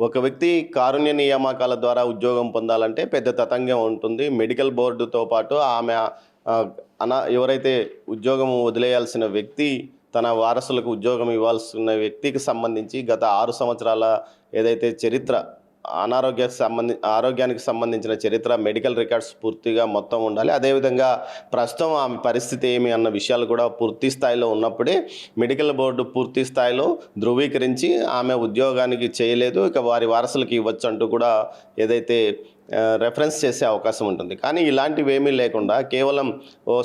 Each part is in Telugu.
ఒక వ్యక్తి కారుణ్య నియామకాల ద్వారా ఉద్యోగం పొందాలంటే పెద్ద తతంగం ఉంటుంది. మెడికల్ బోర్డుతో పాటు ఆమె ఎవరైతే ఉద్యోగం వదిలేయాల్సిన వ్యక్తి తన వారసులకు ఉద్యోగం ఇవ్వాల్సిన వ్యక్తికి సంబంధించి గత 6 సంవత్సరాల ఏదైతే చరిత్ర ఆరోగ్యానికి సంబంధించిన చరిత్ర, మెడికల్ రికార్డ్స్ పూర్తిగా మొత్తం ఉండాలి. అదేవిధంగా ప్రస్తుతం ఆమె పరిస్థితి ఏమి అన్న విషయాలు కూడా పూర్తి స్థాయిలో ఉన్నప్పుడే మెడికల్ బోర్డు పూర్తి స్థాయిలో ధృవీకరించి ఆమె ఉద్యోగానికి చేయలేదు, ఇక వారి వారసులకు ఇవ్వచ్చు అంటూ కూడా ఏదైతే రెఫరెన్స్ చేసే అవకాశం ఉంటుంది. కానీ ఇలాంటివి ఏమీ లేకుండా కేవలం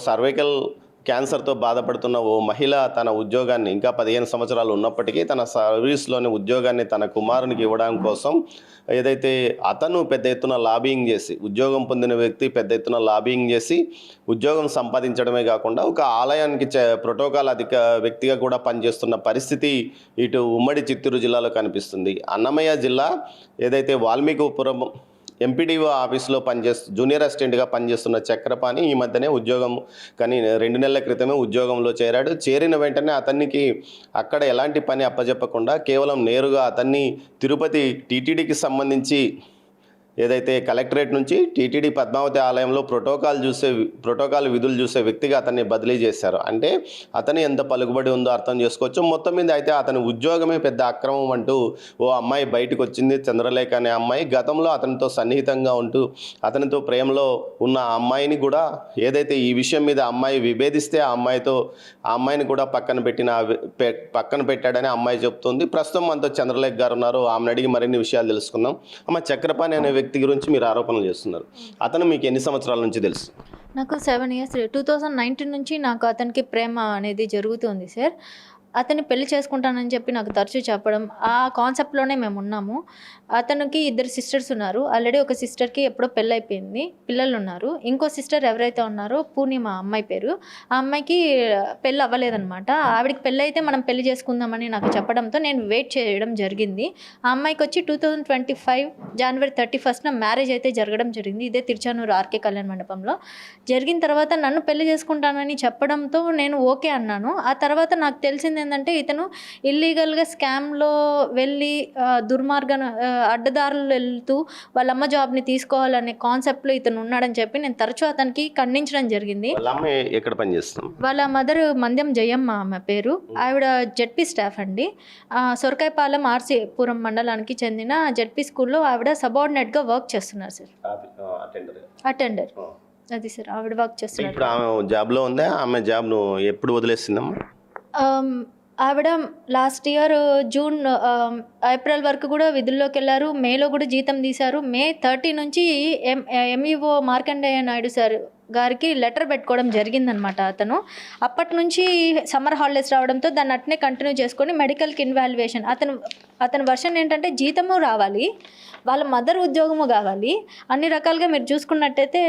సర్వైకల్ క్యాన్సర్తో బాధపడుతున్న ఓ మహిళ తన ఉద్యోగాన్ని ఇంకా 15 సంవత్సరాలు ఉన్నప్పటికీ తన సర్వీస్లోని ఉద్యోగాన్ని తన కుమారునికి ఇవ్వడం కోసం ఏదైతే అతను పెద్ద ఎత్తున లాబింగ్ చేసి, ఉద్యోగం పొందిన వ్యక్తి పెద్ద ఎత్తున లాబింగ్ చేసి ఉద్యోగం సంపాదించడమే కాకుండా ఒక ఆలయానికి ప్రోటోకాల్ వ్యక్తిగా కూడా పనిచేస్తున్న పరిస్థితి ఇటు ఉమ్మడి చిత్తూరు జిల్లాలో కనిపిస్తుంది. అన్నమయ్య జిల్లా ఏదైతే వాల్మీకిపురం ఎంపీడీఓ ఆఫీస్లో జూనియర్ అసిస్టెంట్గా పనిచేస్తున్న చక్రపాణి ఈ మధ్యనే ఉద్యోగం కానీ 2 నెలల క్రితమే ఉద్యోగంలో చేరాడు. చేరిన వెంటనే అతనికి అక్కడ ఎలాంటి పని అప్పజెప్పకుండా కేవలం నేరుగా అతన్ని తిరుపతి టీటీడీకి సంబంధించి ఏదైతే కలెక్టరేట్ నుంచి టీటీడీ పద్మావతి ఆలయంలో ప్రోటోకాల్ విధులు చూసే వ్యక్తిగా అతన్ని బదిలీ చేశారు. అంటే అతని ఎంత పలుకుబడి ఉందో అర్థం చేసుకోవచ్చు. మొత్తం మీద అయితే అతని ఉద్యోగమే పెద్ద అక్రమం అంటూ ఓ అమ్మాయి బయటకు వచ్చింది. చంద్రలేఖ అనే అమ్మాయి గతంలో అతనితో సన్నిహితంగా ఉంటూ అతనితో ప్రేమలో ఉన్న ఆ అమ్మాయిని కూడా ఏదైతే ఈ విషయం మీద అమ్మాయి విభేదిస్తే ఆ అమ్మాయిని కూడా పక్కన పెట్టాడని అమ్మాయి చెప్తుంది. ప్రస్తుతం మనతో చంద్రలేఖ గారు ఉన్నారు. ఆమెను అడిగి మరిన్ని విషయాలు తెలుసుకుందాం. అమ్మ, చక్రపాణి అనే వ్యక్తి గురించి మీరు ఆరోపణలు చేస్తున్నారు. అతను మీకు ఎన్ని సంవత్సరాల నుంచి తెలుసు? నాకు 7 years 2019 నుంచి నాకు అతనికి ప్రేమ అనేది జరుగుతుంది సార్. అతన్ని పెళ్లి చేసుకుంటానని చెప్పి నాకు తరచూ చెప్పడం, ఆ కాన్సెప్ట్లోనే మేము ఉన్నాము. అతనికి 2 సిస్టర్స్ ఉన్నారు. ఆల్రెడీ ఒక సిస్టర్కి ఎప్పుడో పెళ్ళైపోయింది, పిల్లలు ఉన్నారు. ఇంకో సిస్టర్ ఎవరైతే ఉన్నారో పూర్ణిమ అమ్మాయి పేరు, ఆ అమ్మాయికి పెళ్ళి అవ్వలేదన్నమాట. ఆవిడకి పెళ్ళి అయితే మనం పెళ్లి చేసుకుందామని నాకు చెప్పడంతో నేను వెయిట్ చేయడం జరిగింది. ఆ అమ్మాయికి వచ్చి 2025 January 31st మ్యారేజ్ అయితే జరగడం జరిగింది. ఇదే తిరుచానూరు ఆర్కే కళ్యాణ మండపంలో జరిగిన తర్వాత నన్ను పెళ్లి చేసుకుంటానని చెప్పడంతో నేను ఓకే అన్నాను. ఆ తర్వాత నాకు తెలిసింది ఏంటంటే ఇతను ఇల్లీగల్గా స్కామ్లో వెళ్ళి అడ్డదారులు వెళ్తూ వాళ్ళ అమ్మ జాబ్ని తీసుకోవాలనే కాన్సెప్ట్లో ఇతను ఉన్నాడని చెప్పి నేను తరచూ అతనికి ఖండించడం జరిగింది. వాళ్ళ మదర్ మంద్యం జయమ్మ ఆమె పేరు. ఆవిడ జెడ్పీ స్టాఫ్ అండి. సొరకాయపాలెం ఆర్సీపురం మండలానికి చెందిన జెడ్పీ స్కూల్లో ఆవిడ సబార్డినేట్గా వర్క్ చేస్తున్నారు సార్. అటెండర్ అది సార్, ఆవిడ వర్క్ చేస్తున్నారు. ఇప్పుడు ఆమె జాబ్లో ఉందా? ఆమె జాబ్ను ఎప్పుడు వదిలేసిందమ్మా? ఆవిడ లాస్ట్ ఇయర్ జూన్ ఏప్రిల్ వరకు కూడా విధుల్లోకి వెళ్ళారు. మేలో కూడా జీతం తీశారు. May 30 నుంచి ఎంఈఓ మార్కండేయ నాయుడు సార్ గారికి లెటర్ పెట్టుకోవడం జరిగిందనమాట. అతను అప్పటి నుంచి సమ్మర్ హాలిడేస్ రావడంతో దాన్ని అట్నే కంటిన్యూ చేసుకొని మెడికల్కి ఇన్వాల్యుయేషన్ అతని వర్షన్ ఏంటంటే జీతము రావాలి, వాళ్ళ మదర్ ఉద్యోగము కావాలి, అన్ని రకాలుగా మీరు చూసుకున్నట్టయితే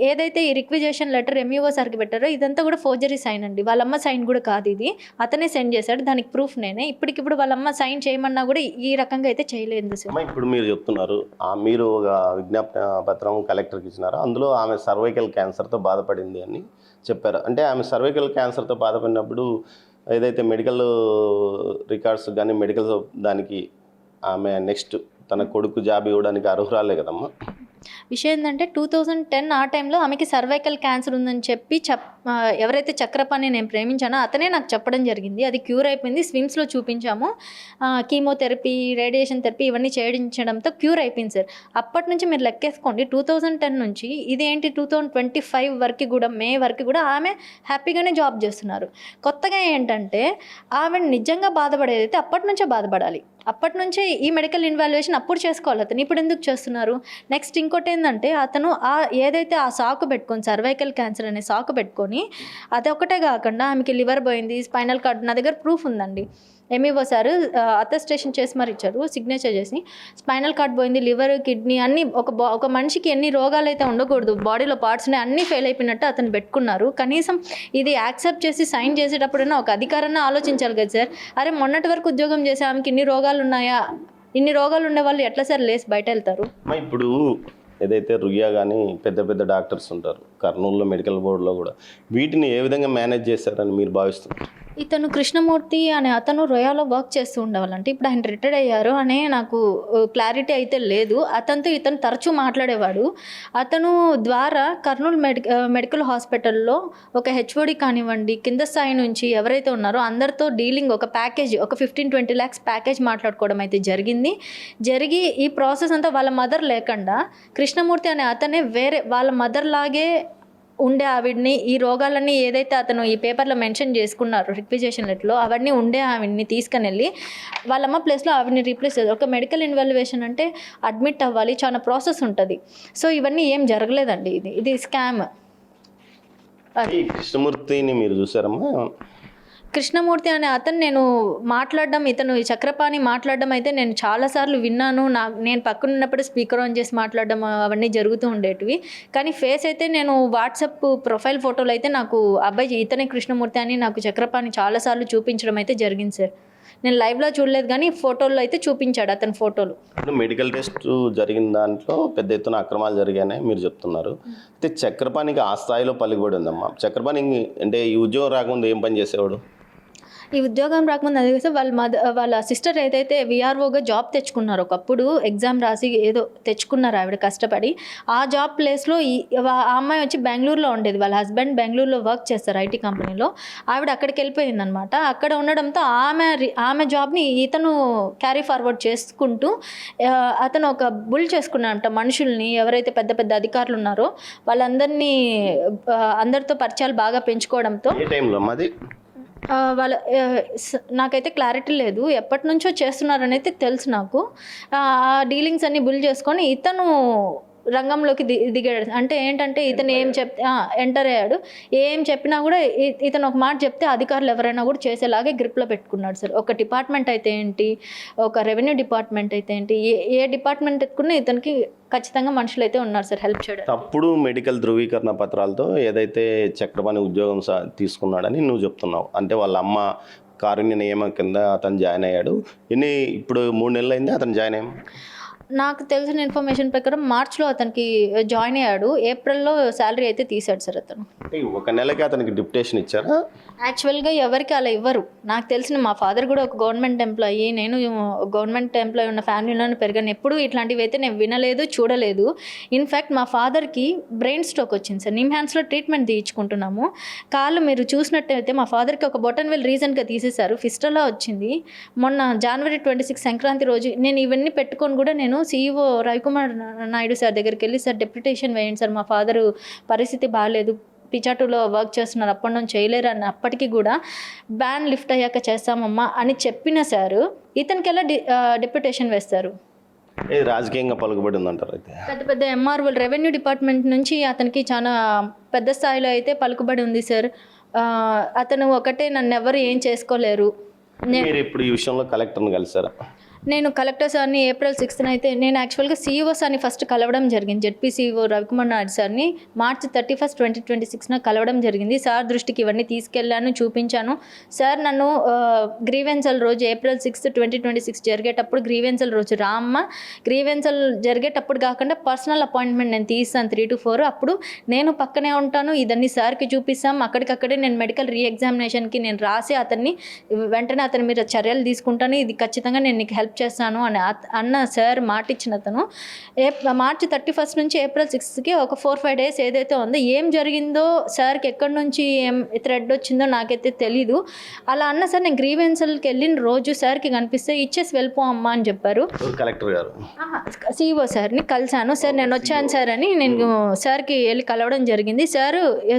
ఏదైతే ఈ రిక్విజేషన్ లెటర్ ఎంఈఓ సార్కి పెట్టారో ఇదంతా కూడా ఫోర్జరీ సైన్ అండి. వాళ్ళమ్మ సైన్ కూడా కాదు, ఇది అతనే సెండ్ చేశాడు. దానికి ప్రూఫ్ నేనే. ఇప్పటికిప్పుడు వాళ్ళమ్మ సైన్ చేయమన్నా కూడా ఈ రకంగా అయితే చేయలేదు సార్. ఇప్పుడు మీరు చెప్తున్నారు, మీరు ఒక విజ్ఞాపన పత్రం కలెక్టర్కి ఇచ్చినారు. అందులో ఆమె సర్వైకల్ క్యాన్సర్తో బాధపడింది అని చెప్పారు. అంటే ఆమె సర్వైకల్ క్యాన్సర్తో బాధపడినప్పుడు ఏదైతే మెడికల్ రికార్డ్స్ కానీ మెడికల్ దానికి ఆమె నెక్స్ట్ తన కొడుకు జాబ్ ఇవ్వడానికి అర్హురాలే కదమ్మా. విషయం ఏంటంటే 2010 ఆ టైంలో ఆమెకి సర్వైకల్ క్యాన్సర్ ఉందని చెప్పి ఎవరైతే చక్రపాణి నేను ప్రేమించానో అతనే నాకు చెప్పడం జరిగింది. అది క్యూర్ అయిపోయింది. స్విమ్స్లో చూపించాము. కీమోథెరపీ, రేడియేషన్ థెరపీ ఇవన్నీ చేయించడంతో క్యూర్ అయిపోయింది సార్. అప్పటి నుంచి మీరు లెక్కేసుకోండి, 2010 నుంచి ఇదేంటి 2025 వరకు కూడా, మే వరకు కూడా ఆమె హ్యాపీగానే జాబ్ చేస్తున్నారు. కొత్తగా ఏంటంటే ఆమె నిజంగా బాధపడేదైతే అప్పటి నుంచే బాధపడాలి. అప్పటి నుంచే ఈ మెడికల్ ఇన్వాల్యుయేషన్ అప్పుడు చేసుకోవాలి. అతను ఇప్పుడు ఎందుకు చేస్తున్నారు? నెక్స్ట్ ఇంకోటి ఏంటంటే అతను ఏదైతే ఆ సాకు పెట్టుకొని సర్వైకల్ క్యాన్సర్ అనే సాకు పెట్టుకొని అదొకటే కాకుండా ఆమెకి లివర్ పోయింది, స్పైనల్ కార్డ్, నా దగ్గర ప్రూఫ్ ఉందండి. ఎంఈఓ సార్ అటెస్టేషన్ చేసి మరి ఇచ్చారు, సిగ్నేచర్ చేసి. స్పైనల్ కార్డ్ పోయింది, లివర్, కిడ్నీ అన్నీ ఒక మనిషికి ఎన్ని రోగాలు అయితే ఉండకూడదు, బాడీలో పార్ట్స్ అన్నీ ఫెయిల్ అయిపోయినట్టు అతను పెట్టుకున్నారు. కనీసం ఇది యాక్సెప్ట్ చేసి సైన్ చేసేటప్పుడైనా ఒక అధికారాన్ని ఆలోచించాలి కదా సార్. అరే మొన్నటి వరకు ఉద్యోగం చేసే ఆమెకి ఇన్ని రోగాలు ఉన్నాయా? ఇన్ని రోగాలు ఉండే వాళ్ళు ఎట్లా సార్ లేసి బయట వెళ్తారు? ఇప్పుడు ఏదైతే రుయ్యా కానీ పెద్ద పెద్ద డాక్టర్స్ ఉంటారు కర్నూలులో మెడికల్ బోర్డులో కూడా, వీటిని ఏ విధంగా మేనేజ్ చేస్తారని మీరు భావిస్తున్నారు? ఇతను కృష్ణమూర్తి అనే అతను రొయాలో వర్క్ చేస్తూ ఉండేవాళ్ళంటే ఇప్పుడు ఆయన రిటైర్డ్ అయ్యారు అనే నాకు క్లారిటీ అయితే లేదు. అతనితో ఇతను తరచూ మాట్లాడేవాడు. అతను ద్వారా కర్నూలు మెడికల్ హాస్పిటల్లో ఒక హెచ్ఓడి కానివ్వండి, కింద స్థాయి నుంచి ఎవరైతే ఉన్నారో అందరితో డీలింగ్ ఒక ప్యాకేజ్, ఒక 15-20 lakhs ప్యాకేజ్ మాట్లాడుకోవడం అయితే జరిగి ఈ ప్రాసెస్ అంతా వాళ్ళ మదర్ లేకుండా కృష్ణమూర్తి అనే అతనే వేరే వాళ్ళ మదర్ లాగే ఉండే ఆవిడ్ని, ఈ రోగాలన్నీ ఏదైతే అతను ఈ పేపర్లో మెన్షన్ చేసుకున్నారు రిక్విజేషన్ లెటర్లో, అవన్నీ ఉండే ఆవిడ్ని తీసుకుని వెళ్ళి వాళ్ళమ్మ ప్లేస్లో ఆవిడ్ని రీప్లేస్ చేశారు. ఒక మెడికల్ ఇన్వాల్యుయేషన్ అంటే అడ్మిట్ అవ్వాలి, చాలా ప్రాసెస్ ఉంటుంది. సో ఇవన్నీ ఏం జరగలేదండి. ఇది స్కామ్. ఈ కృష్ణమూర్తిని మీరు చూసారమ్మా? కృష్ణమూర్తి అనే అతను నేను మాట్లాడడం, ఇతను ఈ చక్రపాణి మాట్లాడడం అయితే నేను చాలాసార్లు విన్నాను. నేను పక్కన ఉన్నప్పుడు స్పీకర్ ఆన్ చేసి మాట్లాడడం అవన్నీ జరుగుతూ ఉండేటివి. కానీ ఫేస్ అయితే నేను వాట్సాప్ ప్రొఫైల్ ఫోటోలు అయితే నాకు అబ్బాయి ఇతనే కృష్ణమూర్తి అని నాకు చక్రపాణి చాలాసార్లు చూపించడం అయితే జరిగింది సార్. నేను లైవ్లో చూడలేదు కానీ ఫోటోల్లో అయితే చూపించాడు అతని ఫోటోలు. మెడికల్ టెస్ట్ జరిగిన దాంట్లో పెద్ద ఎత్తున అక్రమాలు జరిగాయని మీరు చెప్తున్నారు. అయితే చక్రపాణికి ఆ స్థాయిలో పలుకుబడి ఉందమ్మా. చక్రపాణి అంటే ఈ ఉద్యోగం రాకముందు ఏం పని చేసేవాడు? ఈ ఉద్యోగం రాకముందు అది కదా వాళ్ళ సిస్టర్ ఏదైతే విఆర్ఓగా జాబ్ తెచ్చుకున్నారు, ఒకప్పుడు ఎగ్జామ్ రాసి ఏదో తెచ్చుకున్నారు ఆవిడ కష్టపడి. ఆ జాబ్ ప్లేస్లో ఆ అమ్మాయి వచ్చి బెంగళూరులో ఉండేది. వాళ్ళ హస్బెండ్ బెంగళూరులో వర్క్ చేస్తారు ఐటీ కంపెనీలో. ఆవిడ అక్కడికి వెళ్ళిపోయింది అనమాట. అక్కడ ఉండడంతో ఆమె జాబ్ని ఇతను క్యారీ ఫార్వర్డ్ చేసుకుంటూ అతను ఒక బుల్ చేసుకున్నాడంట మనుషుల్ని. ఎవరైతే పెద్ద పెద్ద అధికారులు ఉన్నారో వాళ్ళందరినీ అందరితో పరిచయాలు బాగా పెంచుకోవడంతో ఏ టైంలో మాది నాకైతే క్లారిటీ లేదు. ఎప్పటి నుంచో చేస్తున్నారని అయితే తెలుసు నాకు. ఆ డీలింగ్స్ అన్ని బుల్ చేసుకొని ఇతను రంగంలోకి దిగాడు. అంటే ఏంటంటే ఇతను ఏం చెప్తే ఎంటర్ అయ్యాడు. ఏం చెప్పినా కూడా ఇతను ఒక మాట చెప్తే అధికారులు ఎవరైనా కూడా చేసేలాగే గ్రిప్లో పెట్టుకున్నాడు సార్. ఒక డిపార్ట్మెంట్ అయితే ఏంటి, ఒక రెవెన్యూ డిపార్ట్మెంట్ అయితే ఏంటి, ఏ డిపార్ట్మెంట్ ఎత్తుకున్నా ఇతనికి ఖచ్చితంగా మనుషులు అయితే ఉన్నారు సార్ హెల్ప్ చేయడం. తప్పుడు మెడికల్ ధృవీకరణ పత్రాలతో ఏదైతే చక్రపాణి ఉద్యోగం తీసుకున్నాడని నువ్వు చెప్తున్నావు. అంటే వాళ్ళ అమ్మ కారుణ్య నియమం కింద అతను జాయిన్ అయ్యాడు. ఇప్పుడు 3 నెలలు అయింది అతను జాయిన్ అయ్యాము. నాకు తెలిసిన ఇన్ఫర్మేషన్ ప్రకారం మార్చ్లో అతనికి జాయిన్ అయ్యాడు. ఏప్రిల్లో శాలరీ అయితే తీశాడు సార్ అతను. 1 నెలకి అతనికి డిప్యుటేషన్ ఇచ్చారా? యాక్చువల్గా ఎవరికి అలా ఇవ్వరు. నాకు తెలిసిన మా ఫాదర్ కూడా ఒక గవర్నమెంట్ ఎంప్లాయీ, నేను గవర్నమెంట్ ఎంప్లాయీ ఉన్న ఫ్యామిలీలోనే పెరిగాను. ఎప్పుడు ఇట్లాంటివి అయితే నేను వినలేదు, చూడలేదు. ఇన్ఫ్యాక్ట్ మా ఫాదర్కి బ్రెయిన్ స్ట్రోక్ వచ్చింది సార్. నిమ్హాన్స్లో ట్రీట్మెంట్ తీయించుకుంటున్నాము. కాళ్ళు మీరు చూసినట్టయితే మా ఫాదర్కి ఒక బొటన్ వెల్ రీజన్గా తీసేశారు, ఫిస్టలా వచ్చింది. మొన్న January 26 సంక్రాంతి రోజు నేను ఇవన్నీ పెట్టుకొని కూడా నేను CEO రవికుమార్ నాయుడు సార్ దగ్గరికి వెళ్ళి, సార్ డెప్యుటేషన్ వేయండి సార్, మా ఫాదరు పరిస్థితి బాగాలేదు, పిచాటులో వర్క్ చేస్తున్నారు, అప్పటి నుంచి చేయలేరు అని. అప్పటికి కూడా బ్యాన్ లిఫ్ట్ అయ్యాక చేస్తామమ్మా అని చెప్పిన సారు ఇతనికి ఎలా డెప్యుటేషన్ వేస్తారు? రాజకీయంగా పలుకుబడి ఉందంటారు. అయితే పెద్ద పెద్ద MRO రెవెన్యూ డిపార్ట్మెంట్ నుంచి అతనికి చాలా పెద్ద స్థాయిలో అయితే పలుకుబడి ఉంది సార్. అతను ఒకటే నన్ను ఎవరు ఏం చేసుకోలేరు. మీరు ఇప్పుడు ఈ విషయంలో కలెక్టర్ని కలిసారా? నేను కలెక్టర్ సార్ని April 6th అయితే నేను యాక్చువల్గా CEO సార్ని ఫస్ట్ కలవడం జరిగింది. జెడ్పీ CEO రవికుమార్ నాయుడు సార్ని March 31, 2026 కలవడం జరిగింది. సార్ దృష్టికి ఇవన్నీ తీసుకెళ్ళాను, చూపించాను. సార్ నన్ను గ్రీవెన్సల్ రోజు April 6, 2026 జరిగేటప్పుడు గ్రీవెన్సల్ రోజు రామ్మ, గ్రీవెన్సల్ జరిగేటప్పుడు కాకుండా పర్సనల్ అపాయింట్మెంట్ నేను తీస్తాను 3 to 4. అప్పుడు నేను పక్కనే ఉంటాను, ఇదన్నీ సార్కి చూపిస్తాం. అక్కడికక్కడే నేను మెడికల్ రీఎగ్జామినేషన్కి నేను రాసి అతన్ని వెంటనే అతని మీద చర్యలు తీసుకుంటాను, ఇది ఖచ్చితంగా నేను నీకు హెల్ప్ చేస్తాను అని అన్న సార్ మాట ఇచ్చిన అతను March 31 నుంచి April 6కి ఒక 4-5 days ఏదైతే ఉందో ఏం జరిగిందో సార్కి ఎక్కడి నుంచి ఏం థ్రెడ్ వచ్చిందో నాకైతే తెలీదు. అలా అన్న సార్ నేను గ్రీవెన్సల్కి వెళ్ళిన రోజు సార్కి కనిపిస్తే ఇచ్చేసి వెళ్ళిపో అమ్మా అని చెప్పారు. కలెక్టర్ గారు CEO సార్ని కలిశాను. సార్ నేను వచ్చాను సార్ అని నేను సార్కి వెళ్ళి కలవడం జరిగింది.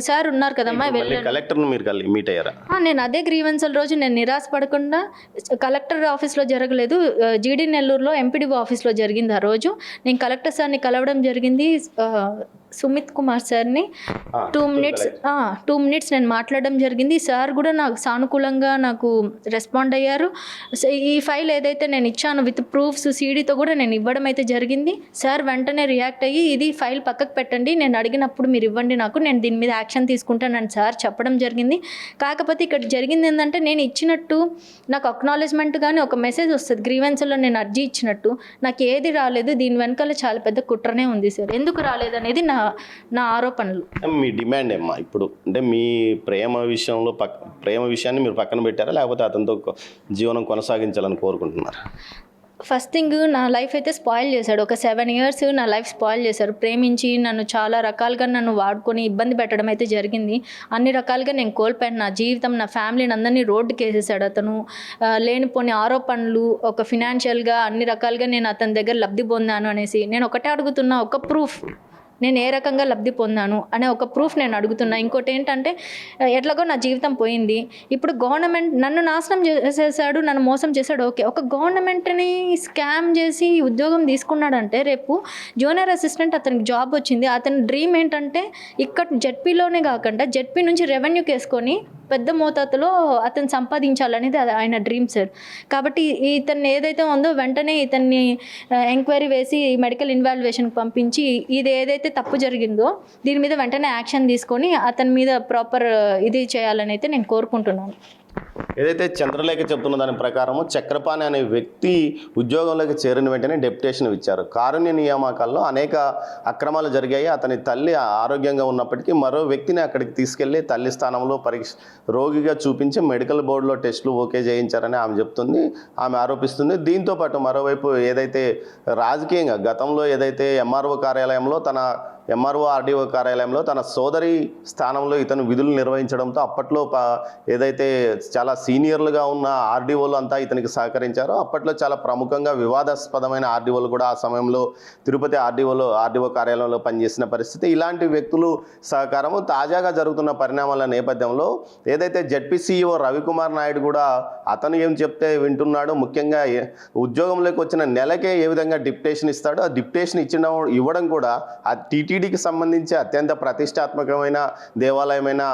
సార్ ఉన్నారు కదమ్మా కలెక్టర్ని మీరు మీట్ అయ్యారా? నేను అదే గ్రీవెన్సల్ రోజు నేను నిరాశ పడకుండా, కలెక్టర్ ఆఫీస్లో జరగలేదు, జీడీ నెల్లూరులో ఎంపీడీఓ ఆఫీస్లో జరిగింది. ఆ రోజు నేను కలెక్టర్ సార్ని కలవడం జరిగింది. సుమిత్ కుమార్ సార్ని 2 minutes నేను మాట్లాడడం జరిగింది. సార్ కూడా నాకు సానుకూలంగా నాకు రెస్పాండ్ అయ్యారు. ఈ ఫైల్ ఏదైతే నేను ఇచ్చాను విత్ ప్రూఫ్స్ CDతో కూడా నేను ఇవ్వడం అయితే జరిగింది. సార్ వెంటనే రియాక్ట్ అయ్యి ఇది ఫైల్ పక్కకు పెట్టండి, నేను అడిగినప్పుడు మీరు ఇవ్వండి నాకు, నేను దీని మీద యాక్షన్ తీసుకుంటానని సార్ చెప్పడం జరిగింది. కాకపోతే ఇక్కడ జరిగింది ఏంటంటే నేను ఇచ్చినట్టు నాకు అక్నాలెడ్జ్మెంట్ కానీ ఒక మెసేజ్ వస్తుంది గ్రీవెన్స్లో నేను అర్జీ ఇచ్చినట్టు, నాకు ఏది రాలేదు. దీని వెనకాల చాలా పెద్ద కుట్రనే ఉంది సార్. ఎందుకు రాలేదు అనేది నా నా ఆరోపణలు. మీ డిమాండ్ ఏమ్మా ఇప్పుడు? అంటే మీ ప్రేమ విషయాన్ని మీరు పక్కన పెట్టారా, లేకపోతే అతనితో జీవనం కొనసాగించాలని కోరుకుంటున్నారా? ఫస్ట్ థింగ్, నా లైఫ్ అయితే స్పాయిల్ చేశాడు. ఒక 7 years నా లైఫ్ స్పాయిల్ చేశారు. ప్రేమించి నన్ను చాలా రకాలుగా నన్ను వాడుకొని ఇబ్బంది పెట్టడం అయితే జరిగింది. అన్ని రకాలుగా నేను కోల్పోయాను. నా జీవితం, నా ఫ్యామిలీని అందరినీ రోడ్డుకి వేసేసాడు అతను. లేనిపోని ఆరోపణలు, ఒక ఫినాన్షియల్గా అన్ని రకాలుగా నేను అతని దగ్గర లబ్ధి పొందాను అనేసి. నేను ఒకటే అడుగుతున్నా, ఒక ప్రూఫ్, నేను ఏ రకంగా లబ్ధి పొందాను అనే ఒక ప్రూఫ్ నేను అడుగుతున్నా. ఇంకోటి ఏంటంటే, ఎట్లాగో నా జీవితం పోయింది. ఇప్పుడు గవర్నమెంట్ నన్ను నాశనం చేసేసాడు, నన్ను మోసం చేశాడు. ఓకే, ఒక గవర్నమెంట్ని స్కామ్ చేసి ఉద్యోగం తీసుకున్నాడంటే రేపు జూనియర్ అసిస్టెంట్ అతనికి జాబ్ వచ్చింది. అతని డ్రీమ్ ఏంటంటే ఇక్కడ జెడ్పీలోనే కాకుండా జెడ్పీ నుంచి రెవెన్యూకి వేసుకొని పెద్ద మోతాదులో అతను సంపాదించాలనేది అది ఆయన డ్రీమ్ సార్. కాబట్టి ఇతన్ని ఏదైతే ఉందో వెంటనే ఇతన్ని ఎంక్వైరీ వేసి మెడికల్ ఇన్వాల్యుయేషన్కి పంపించి ఇది ఏదైతే తప్పు జరిగిందో దీని మీద వెంటనే యాక్షన్ తీసుకొని అతని మీద ప్రాపర్ ఇది చేయాలని అయితే నేను కోరుకుంటున్నాను. ఏదైతే చంద్రలేఖ చెప్తున్న దాని ప్రకారము చక్రపాణి అనే వ్యక్తి ఉద్యోగంలోకి చేరిన వెంటనే డెప్యుటేషన్ ఇచ్చారు. కారుణ్య నియామకాల్లో అనేక అక్రమాలు జరిగాయి. అతని తల్లి ఆరోగ్యంగా ఉన్నప్పటికీ మరో వ్యక్తిని అక్కడికి తీసుకెళ్లి తల్లి స్థానంలో రోగిగా చూపించి మెడికల్ బోర్డులో టెస్టులు ఓకే చేయించారని ఆమె చెప్తుంది, ఆమె ఆరోపిస్తుంది. దీంతో పాటు మరోవైపు ఏదైతే రాజకీయంగా గతంలో ఏదైతే ఎంఆర్ఓ ఆర్డీఓ కార్యాలయంలో తన సోదరి స్థానంలో ఇతను విధులు నిర్వహించడంతో అప్పట్లో ఏదైతే చాలా సీనియర్లుగా ఉన్న ఆర్డీఓలు అంతా ఇతనికి సహకరించారో అప్పట్లో చాలా ప్రముఖంగా వివాదాస్పదమైన ఆర్డీఓలు కూడా ఆ సమయంలో తిరుపతి ఆర్డీఓ కార్యాలయంలో పనిచేసిన పరిస్థితి. ఇలాంటి వ్యక్తులు సహకారము తాజాగా జరుగుతున్న పరిణామాల నేపథ్యంలో ఏదైతే జెడ్పీ సీఈఓ రవికుమార్ నాయుడు కూడా అతను ఏం చెప్తే వింటున్నాడు, ముఖ్యంగా ఉద్యోగంలోకి వచ్చిన నెలకే ఏ విధంగా డిప్యుటేషన్ ఇస్తాడో ఆ డిప్యుటేషన్ ఇవ్వడం కూడా ఆ టీటీడీకి సంబంధించి అత్యంత ప్రతిష్టాత్మకమైన దేవాలయమైన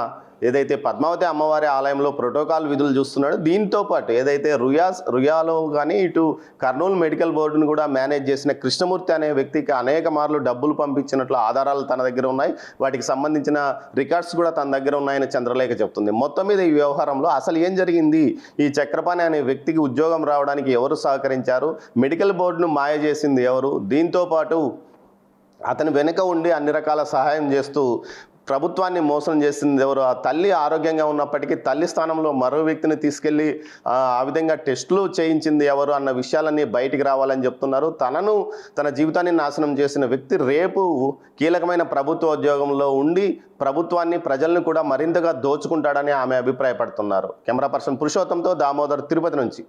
ఏదైతే పద్మావతి అమ్మవారి ఆలయంలో ప్రోటోకాల్ విధులు చూస్తున్నాడు. దీంతో పాటు ఏదైతే రుయాలో కానీ ఇటు కర్నూలు మెడికల్ బోర్డును కూడా మేనేజ్ చేసిన కృష్ణమూర్తి అనే వ్యక్తికి అనేక మార్లు డబ్బులు పంపించినట్లు ఆధారాలు తన దగ్గర ఉన్నాయి. వాటికి సంబంధించిన రికార్డ్స్ కూడా తన దగ్గర ఉన్నాయని చంద్రలేఖ చెప్తుంది. మొత్తం మీద ఈ వ్యవహారంలో అసలు ఏం జరిగింది, ఈ చక్రపాణి అనే వ్యక్తికి ఉద్యోగం రావడానికి ఎవరు సహకరించారు, మెడికల్ బోర్డును మాయ చేసింది ఎవరు, దీంతో పాటు అతని వెనుక ఉండి అన్ని రకాల సహాయం చేస్తూ ప్రభుత్వాన్ని మోసం చేసింది ఎవరు, ఆ తల్లి ఆరోగ్యంగా ఉన్నప్పటికీ తల్లి స్థానంలో మరో వ్యక్తిని తీసుకెళ్ళి ఆ విధంగా టెస్టులు చేయించింది ఎవరు అన్న విషయాలన్నీ బయటికి రావాలని చెప్తున్నారు. తన జీవితాన్ని నాశనం చేసిన వ్యక్తి రేపు కీలకమైన ప్రభుత్వ ఉద్యోగంలో ఉండి ప్రభుత్వాన్ని ప్రజలను కూడా మరింతగా దోచుకుంటాడని ఆమె అభిప్రాయపడుతున్నారు. కెమెరా పర్సన్ పురుషోత్తంతో దామోదర్, తిరుపతి నుంచి.